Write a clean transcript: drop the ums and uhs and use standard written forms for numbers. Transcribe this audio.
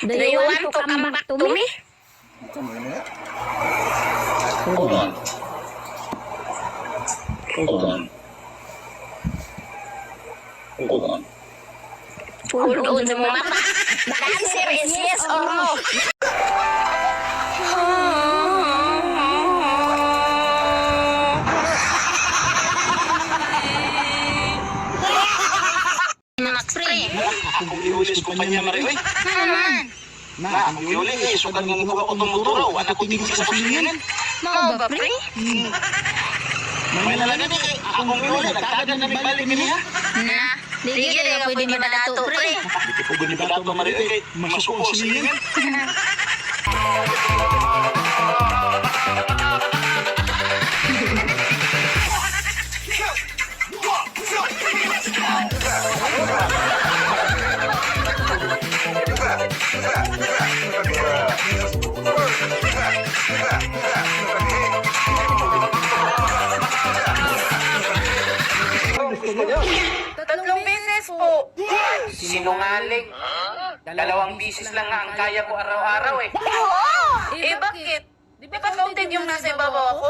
Do you want to come back to me? Hold on. Hold on. Hold on. Hold on mo mama. The answer is yes or no. Max pre. Ako iulis ko kanya Mario. Naman. Na, ang iulis eh. Sukat ng mukha ko tumuturaw. Anak ko tingin sa kusingan. Mao ba pre? May nalagan eh. Akong iulis. Nagtagan na nagbalik niya. Na, dili gyud ka pwede madato pre. Hindi ko ganito dato Mario. Masuko ko silingan. Tatlong beses po. Sinungaling. Dalawang bisis lang nga ang kaya ko araw-araw eh. Eh bakit? Di ba counted yung nasa ibabaw ako?